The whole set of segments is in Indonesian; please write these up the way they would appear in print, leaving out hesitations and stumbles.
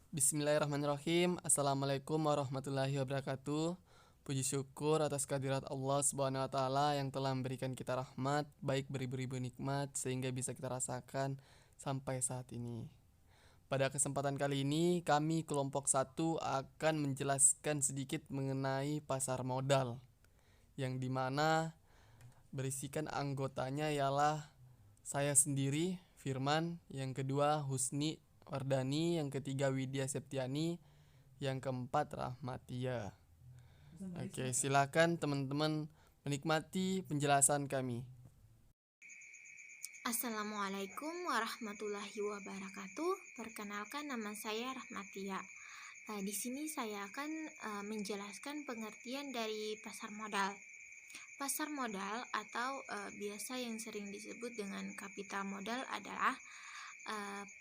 Bismillahirrahmanirrahim. Assalamualaikum warahmatullahi wabarakatuh. Puji syukur atas kehadirat Allah Subhanahu wa taala yang telah memberikan kita rahmat, baik beribu-ribu nikmat sehingga bisa kita rasakan sampai saat ini. Pada kesempatan kali ini, kami kelompok 1 akan menjelaskan sedikit mengenai pasar modal, yang dimana berisikan anggotanya ialah saya sendiri, Firman, yang kedua Husni Wardani, yang ketiga Widya Septiani, yang keempat Rahmatia. Oke, silakan teman-teman menikmati penjelasan kami. Assalamualaikum warahmatullahi wabarakatuh. Perkenalkan, nama saya Rahmatia. Di sini saya akan menjelaskan pengertian dari pasar modal. Pasar modal atau biasa yang sering disebut dengan kapital modal adalah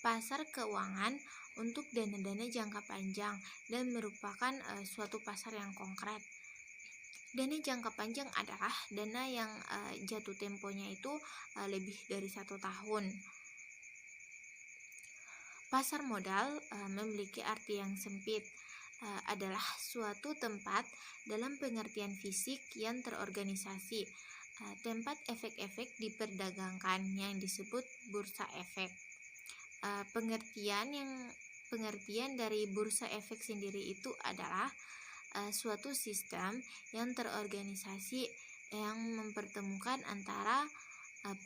pasar keuangan untuk dana-dana jangka panjang dan merupakan suatu pasar yang konkret. Dana jangka panjang adalah dana yang jatuh temponya itu lebih dari 1 tahun. Pasar modal memiliki arti yang sempit, adalah suatu tempat dalam pengertian fisik yang terorganisasi, tempat efek-efek diperdagangkan yang disebut bursa efek. Pengertian dari bursa efek sendiri itu adalah suatu sistem yang terorganisasi yang mempertemukan antara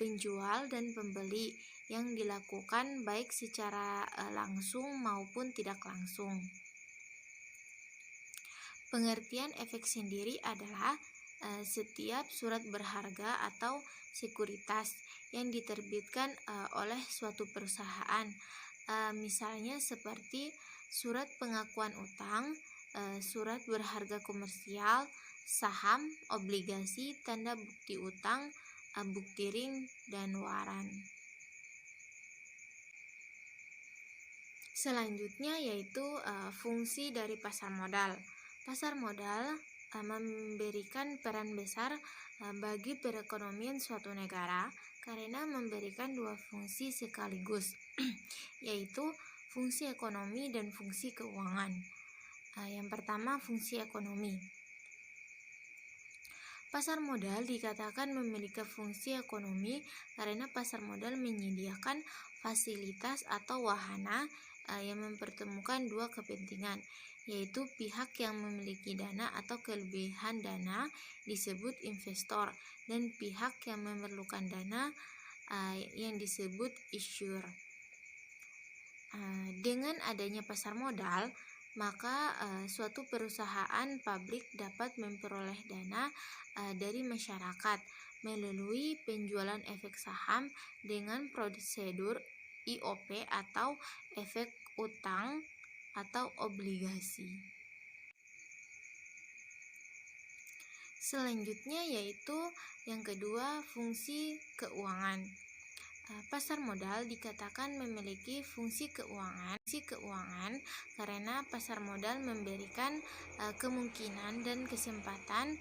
penjual dan pembeli yang dilakukan baik secara langsung maupun tidak langsung. Pengertian efek sendiri adalah setiap surat berharga atau sekuritas yang diterbitkan oleh suatu perusahaan, misalnya seperti surat pengakuan utang, surat berharga komersial, saham, obligasi, tanda bukti utang, bukti ring, dan waran. Selanjutnya yaitu fungsi dari pasar modal. Pasar modal memberikan peran besar bagi perekonomian suatu negara karena memberikan dua fungsi sekaligus, yaitu fungsi ekonomi dan fungsi keuangan. Yang pertama, fungsi ekonomi. Pasar modal dikatakan memiliki fungsi ekonomi karena pasar modal menyediakan fasilitas atau wahana yang mempertemukan dua kepentingan, yaitu pihak yang memiliki dana atau kelebihan dana disebut investor dan pihak yang memerlukan dana yang disebut issuer. Dengan adanya pasar modal, maka suatu perusahaan pabrik dapat memperoleh dana dari masyarakat melalui penjualan efek saham dengan prosedur IOP atau efek utang atau obligasi. Selanjutnya yaitu yang kedua, fungsi keuangan. Pasar modal dikatakan memiliki fungsi keuangan karena pasar modal memberikan kemungkinan dan kesempatan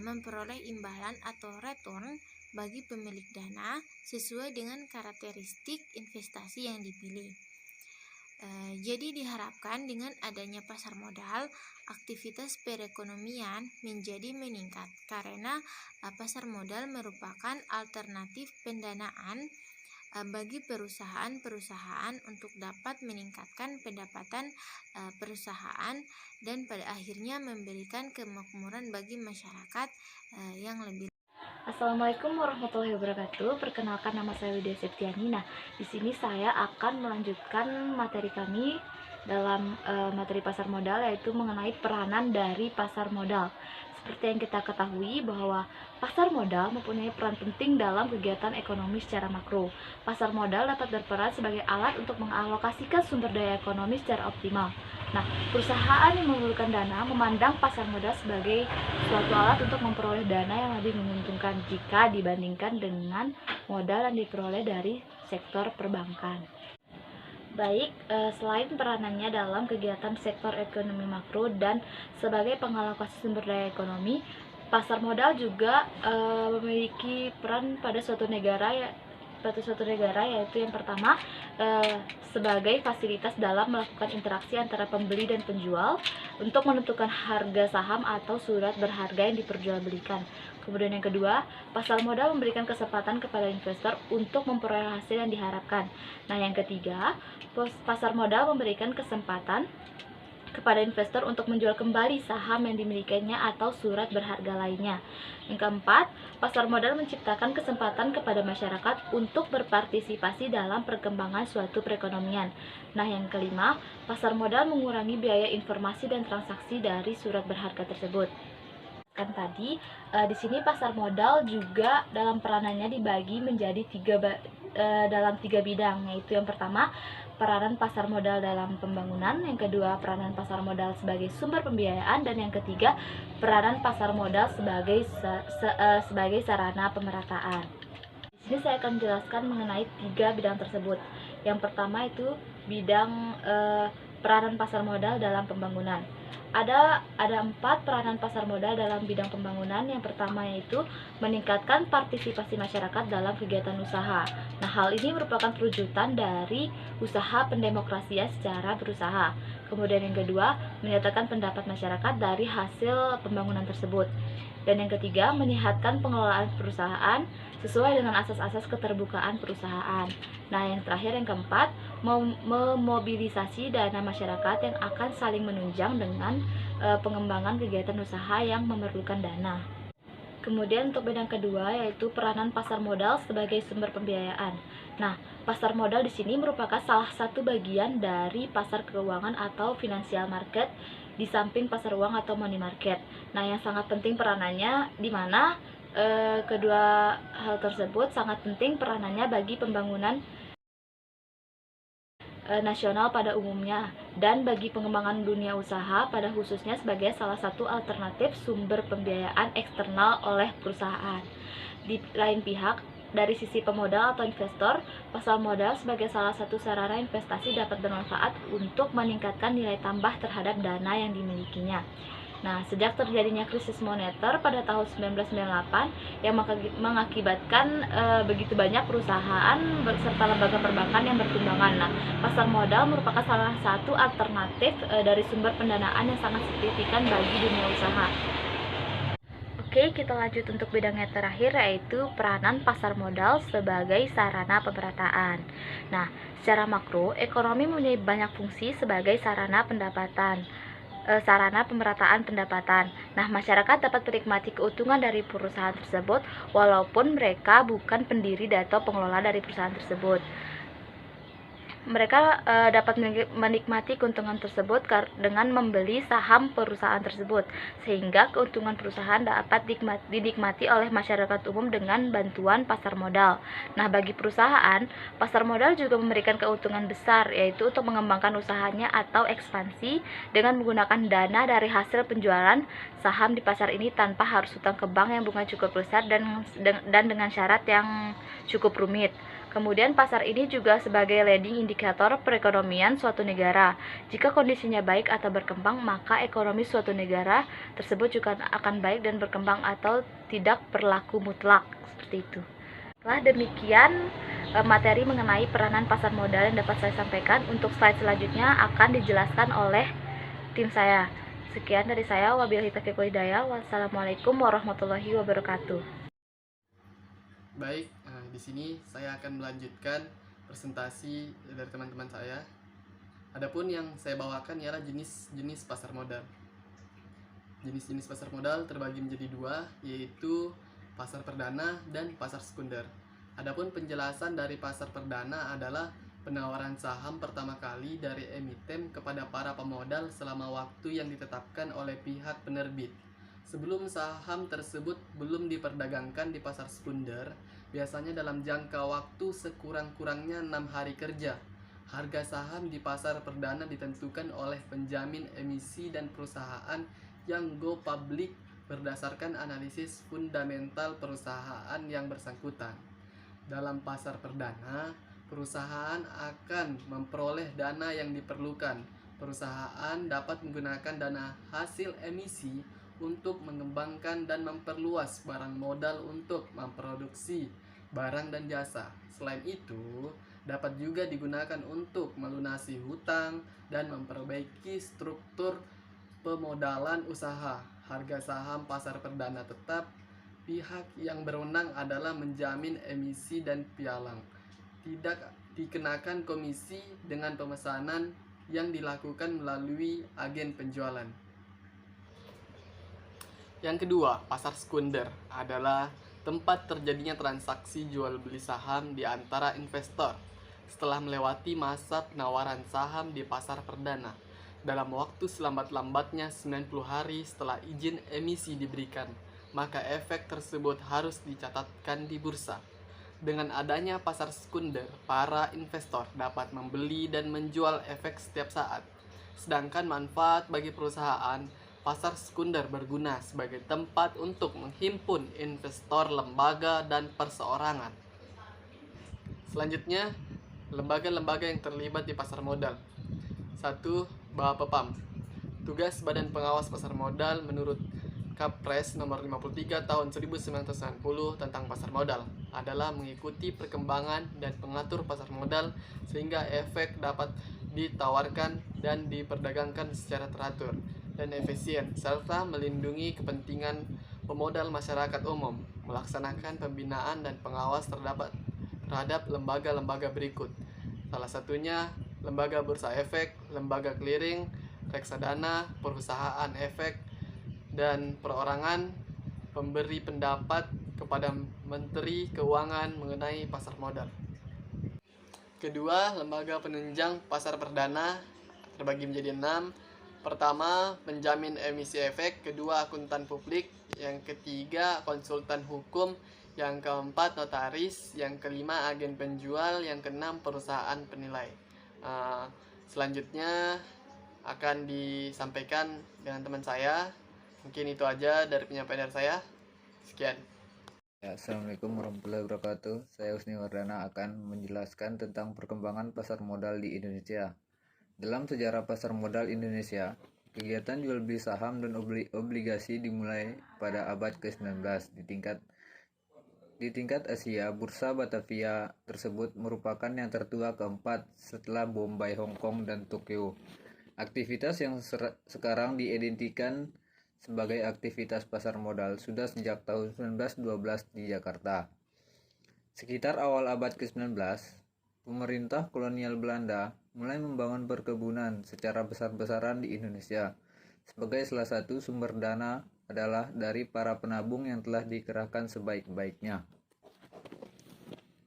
memperoleh imbalan atau return bagi pemilik dana sesuai dengan karakteristik investasi yang dipilih. Jadi diharapkan dengan adanya pasar modal, aktivitas perekonomian menjadi meningkat karena pasar modal merupakan alternatif pendanaan bagi perusahaan-perusahaan untuk dapat meningkatkan pendapatan perusahaan dan pada akhirnya memberikan kemakmuran bagi masyarakat yang lebih. Assalamualaikum warahmatullahi wabarakatuh. Perkenalkan, nama saya Widya Septiani. Nah, di sini saya akan melanjutkan materi kami dalam materi pasar modal, yaitu mengenai peranan dari pasar modal. Seperti yang kita ketahui bahwa pasar modal mempunyai peran penting dalam kegiatan ekonomi secara makro. Pasar modal dapat berperan sebagai alat untuk mengalokasikan sumber daya ekonomi secara optimal. Nah, perusahaan yang memerlukan dana memandang pasar modal sebagai suatu alat untuk memperoleh dana yang lebih menguntungkan jika dibandingkan dengan modal yang diperoleh dari sektor perbankan. Baik, selain peranannya dalam kegiatan sektor ekonomi makro dan sebagai pengalokasi sumber daya ekonomi, pasar modal juga memiliki peran pada suatu negara suatu negara, yaitu yang pertama sebagai fasilitas dalam melakukan interaksi antara pembeli dan penjual untuk menentukan harga saham atau surat berharga yang diperjualbelikan. Kemudian yang kedua, pasar modal memberikan kesempatan kepada investor untuk memperoleh hasil yang diharapkan. Nah, yang ketiga, pasar modal memberikan kesempatan kepada investor untuk menjual kembali saham yang dimilikinya atau surat berharga lainnya. Yang keempat, pasar modal menciptakan kesempatan kepada masyarakat untuk berpartisipasi dalam perkembangan suatu perekonomian. Nah, yang kelima, pasar modal mengurangi biaya informasi dan transaksi dari surat berharga tersebut. Kan tadi di sini pasar modal juga dalam peranannya dibagi menjadi dalam tiga bidang, yaitu yang pertama peranan pasar modal dalam pembangunan, yang kedua peranan pasar modal sebagai sumber pembiayaan, dan yang ketiga peranan pasar modal sebagai sarana pemerataan. Di sini saya akan menjelaskan mengenai tiga bidang tersebut. Yang pertama itu bidang peranan pasar modal dalam pembangunan. Ada 4 peranan pasar modal dalam bidang pembangunan. Yang pertama yaitu meningkatkan partisipasi masyarakat dalam kegiatan usaha. Nah, hal ini merupakan perwujudan dari usaha pendemokrasian secara berusaha. Kemudian yang kedua, menyatakan pendapat masyarakat dari hasil pembangunan tersebut. Dan yang ketiga, menyehatkan pengelolaan perusahaan sesuai dengan asas-asas keterbukaan perusahaan. Nah, yang terakhir yang keempat, memobilisasi dana masyarakat yang akan saling menunjang dengan pengembangan kegiatan usaha yang memerlukan dana. Kemudian untuk bidang kedua yaitu peranan pasar modal sebagai sumber pembiayaan. Nah, pasar modal di sini merupakan salah satu bagian dari pasar keuangan atau financial market di samping pasar uang atau money market. Nah, yang sangat penting peranannya di mana kedua hal tersebut sangat penting peranannya bagi pembangunan nasional pada umumnya dan bagi pengembangan dunia usaha pada khususnya sebagai salah satu alternatif sumber pembiayaan eksternal oleh perusahaan. Di lain pihak, dari sisi pemodal atau investor, pasar modal sebagai salah satu sarana investasi dapat bermanfaat untuk meningkatkan nilai tambah terhadap dana yang dimilikinya. Nah, sejak terjadinya krisis moneter pada tahun 1998 yang mengakibatkan begitu banyak perusahaan serta lembaga perbankan yang bertumbangan. Nah, pasar modal merupakan salah satu alternatif dari sumber pendanaan yang sangat signifikan bagi dunia usaha. Oke, kita lanjut untuk bidang yang terakhir yaitu peranan pasar modal sebagai sarana pemerataan. Nah, secara makro, ekonomi mempunyai banyak fungsi sebagai sarana pemerataan pendapatan. Nah, masyarakat dapat menikmati keuntungan dari perusahaan tersebut walaupun mereka bukan pendiri atau pengelola dari perusahaan tersebut. Mereka dapat menikmati keuntungan tersebut dengan membeli saham perusahaan tersebut, sehingga keuntungan perusahaan dapat dinikmati oleh masyarakat umum dengan bantuan pasar modal. Nah, bagi perusahaan, pasar modal juga memberikan keuntungan besar, yaitu untuk mengembangkan usahanya atau ekspansi dengan menggunakan dana dari hasil penjualan saham di pasar ini tanpa harus hutang ke bank yang bunga cukup besar dan dengan syarat yang cukup rumit. Kemudian pasar ini juga sebagai leading indikator perekonomian suatu negara. Jika kondisinya baik atau berkembang, maka ekonomi suatu negara tersebut juga akan baik dan berkembang atau tidak berlaku mutlak, seperti itu. Setelah demikian materi mengenai peranan pasar modal yang dapat saya sampaikan. Untuk slide selanjutnya akan dijelaskan oleh tim saya. Sekian dari saya, wabillahi taufiq wal hidayah. Wassalamualaikum warahmatullahi wabarakatuh. Baik, di sini saya akan melanjutkan presentasi dari teman-teman saya. Adapun yang saya bawakan ialah jenis-jenis pasar modal. Jenis-jenis pasar modal terbagi menjadi dua, yaitu pasar perdana dan pasar sekunder. Adapun penjelasan dari pasar perdana adalah penawaran saham pertama kali dari emiten kepada para pemodal selama waktu yang ditetapkan oleh pihak penerbit. Sebelum saham tersebut belum diperdagangkan di pasar sekunder, biasanya dalam jangka waktu sekurang-kurangnya 6 hari kerja. Harga saham di pasar perdana ditentukan oleh penjamin emisi dan perusahaan yang go public berdasarkan analisis fundamental perusahaan yang bersangkutan. Dalam pasar perdana, perusahaan akan memperoleh dana yang diperlukan. Perusahaan dapat menggunakan dana hasil emisi untuk mengembangkan dan memperluas barang modal untuk memproduksi barang dan jasa. Selain itu, dapat juga digunakan untuk melunasi hutang dan memperbaiki struktur pemodalan usaha. Harga saham pasar perdana tetap. Pihak yang berwenang adalah menjamin emisi dan pialang. Tidak dikenakan komisi dengan pemesanan yang dilakukan melalui agen penjualan. Yang kedua, pasar sekunder adalah tempat terjadinya transaksi jual beli saham di antara investor setelah melewati masa penawaran saham di pasar perdana dalam waktu selambat-lambatnya 90 hari setelah izin emisi diberikan, maka efek tersebut harus dicatatkan di bursa. Dengan adanya pasar sekunder, para investor dapat membeli dan menjual efek setiap saat. Sedangkan manfaat bagi perusahaan, pasar sekunder berguna sebagai tempat untuk menghimpun investor, lembaga, dan perseorangan. Selanjutnya, lembaga-lembaga yang terlibat di pasar modal. 1. Bapepam. Tugas Badan Pengawas Pasar Modal menurut Kapres nomor 53 tahun 1990 tentang pasar modal adalah mengikuti perkembangan dan mengatur pasar modal sehingga efek dapat ditawarkan dan diperdagangkan secara teratur dan efisien, serta melindungi kepentingan pemodal masyarakat umum, melaksanakan pembinaan dan pengawas terhadap lembaga-lembaga berikut. Salah satunya lembaga bursa efek, lembaga clearing, reksadana, perusahaan efek, dan perorangan pemberi pendapat kepada Menteri Keuangan mengenai pasar modal. Kedua, lembaga penunjang pasar perdana terbagi menjadi 6. Pertama, penjamin emisi efek. Kedua, akuntan publik. Yang ketiga, konsultan hukum. Yang keempat, notaris. Yang kelima, agen penjual. Yang keenam, perusahaan penilai. Selanjutnya akan disampaikan dengan teman saya. Mungkin itu aja dari penyampaian dari saya. Sekian. Ya, Assalamualaikum warahmatullahi wabarakatuh. Saya Husni Wardana akan menjelaskan tentang perkembangan pasar modal di Indonesia. Dalam sejarah pasar modal Indonesia, kegiatan jual beli saham dan obligasi dimulai pada abad ke-19 di tingkat Asia. Bursa Batavia tersebut merupakan yang tertua keempat setelah Bombay, Hong Kong, dan Tokyo. Aktivitas yang sekarang diidentikan sebagai aktivitas pasar modal sudah sejak tahun 1912 di Jakarta. Sekitar awal abad ke-19, pemerintah kolonial Belanda mulai membangun perkebunan secara besar-besaran di Indonesia. Sebagai salah satu sumber dana adalah dari para penabung yang telah dikerahkan sebaik-baiknya.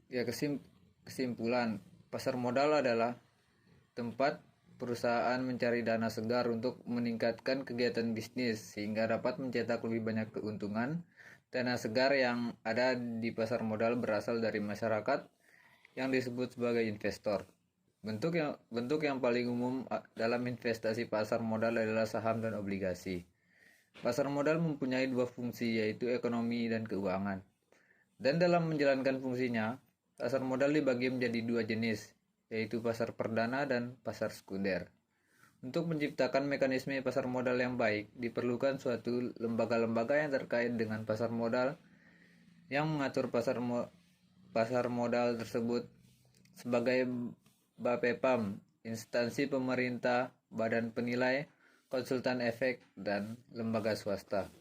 Ya, kesimpulan, pasar modal adalah tempat perusahaan mencari dana segar untuk meningkatkan kegiatan bisnis sehingga dapat mencetak lebih banyak keuntungan. Dana segar yang ada di pasar modal berasal dari masyarakat yang disebut sebagai investor. Bentuk yang paling umum dalam investasi pasar modal adalah saham dan obligasi. Pasar modal mempunyai dua fungsi, yaitu ekonomi dan keuangan. Dan dalam menjalankan fungsinya, pasar modal dibagi menjadi dua jenis, yaitu pasar perdana dan pasar sekunder. Untuk menciptakan mekanisme pasar modal yang baik, diperlukan suatu lembaga-lembaga yang terkait dengan pasar modal yang mengatur pasar modal tersebut sebagai Bapepam, instansi pemerintah, badan penilai, konsultan efek, dan lembaga swasta.